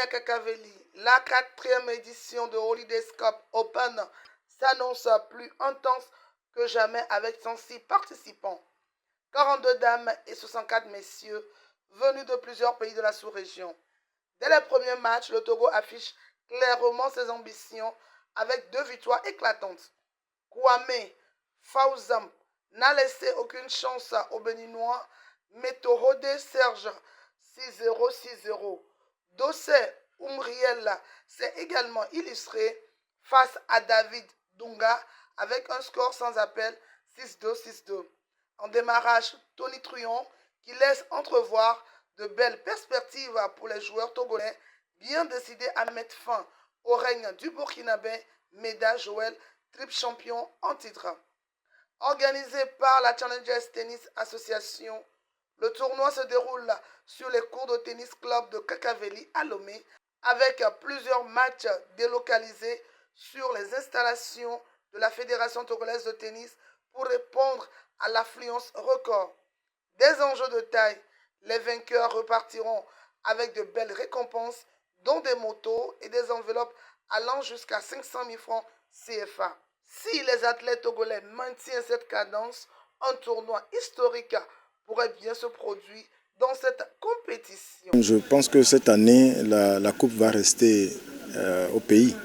à Kakaveli, la quatrième édition de Holidays Cup Open s'annonce plus intense que jamais avec 106 participants. 42 dames et 64 messieurs venus de plusieurs pays de la sous-région. Dès les premiers matchs, le Togo affiche clairement ses ambitions avec 2 victoires éclatantes. Kwame Faouzam n'a laissé aucune chance aux Béninois, mais Torode Serge 6-0, 6-0. Dossé Umriel s'est également illustré face à David Dunga avec un score sans appel 6-2, 6-2. En démarrage, Tony Truyon qui laisse entrevoir de belles perspectives pour les joueurs togolais, bien décidés à mettre fin au règne du Burkinabé Meda Joël, triple champion en titre. Organisé par la Challengers Tennis Association, le tournoi se déroule sur les cours de tennis club de Kakaveli à Lomé, avec plusieurs matchs délocalisés sur les installations de la Fédération togolaise de tennis pour répondre à l'affluence record. Des enjeux de taille, les vainqueurs repartiront avec de belles récompenses, dont des motos et des enveloppes allant jusqu'à 500 000 francs CFA. Si les athlètes togolais maintiennent cette cadence, un tournoi historique pourrait bien se produire dans cette compétition. Je pense que cette année, la coupe va rester au pays,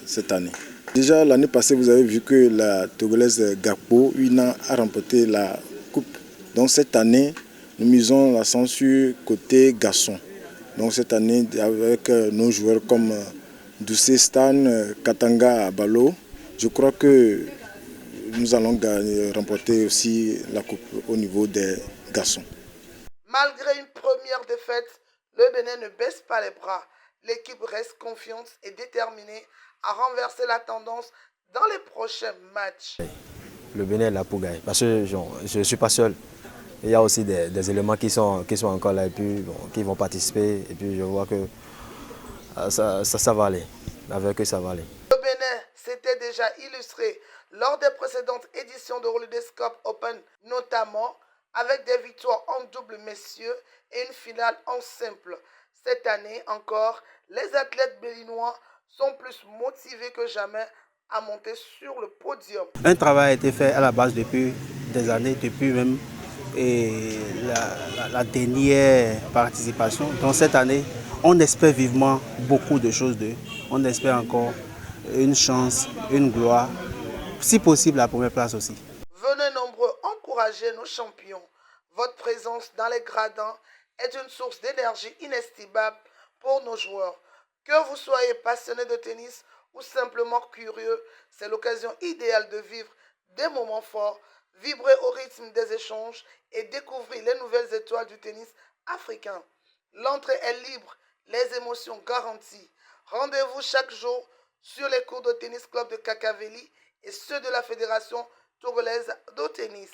cette année. Déjà l'année passée, vous avez vu que la Togolaise Gakpo Uina a remporté la coupe. Donc cette année, nous misons l'accent sur côté garçon. Donc cette année, avec nos joueurs comme Doucé Stan, Katanga Balo, je crois que nous allons remporter aussi la coupe au niveau des garçons. Malgré une première défaite, le Bénin ne baisse pas les bras. L'équipe reste confiante et déterminée à renverser la tendance dans les prochains matchs. Le Bénin est là pour gagner, parce que je ne suis pas seul. Il y a aussi des éléments qui sont encore là et puis qui vont participer. Et puis je vois que ça va aller. Avec eux, ça va aller. Le Bénin s'était déjà illustré lors des précédentes éditions de Holidays Cup Open, notamment avec des victoires en double messieurs et une finale en simple. Cette année encore, les athlètes béninois sont plus motivés que jamais à monter sur le podium. Un travail a été fait à la base depuis des années, depuis même la dernière participation. Donc cette année, on espère vivement beaucoup de choses d'eux. On espère encore une chance, une gloire, si possible la première place aussi. Venez nombreux encourager nos champions. Votre présence dans les gradins est une source d'énergie inestimable pour nos joueurs. Que vous soyez passionné de tennis ou simplement curieux, c'est l'occasion idéale de vivre des moments forts, vibrer au rythme des échanges et découvrir les nouvelles étoiles du tennis africain. L'entrée est libre, les émotions garanties. Rendez-vous chaque jour sur les cours de tennis club de Kakaveli et ceux de la Fédération togolaise de tennis.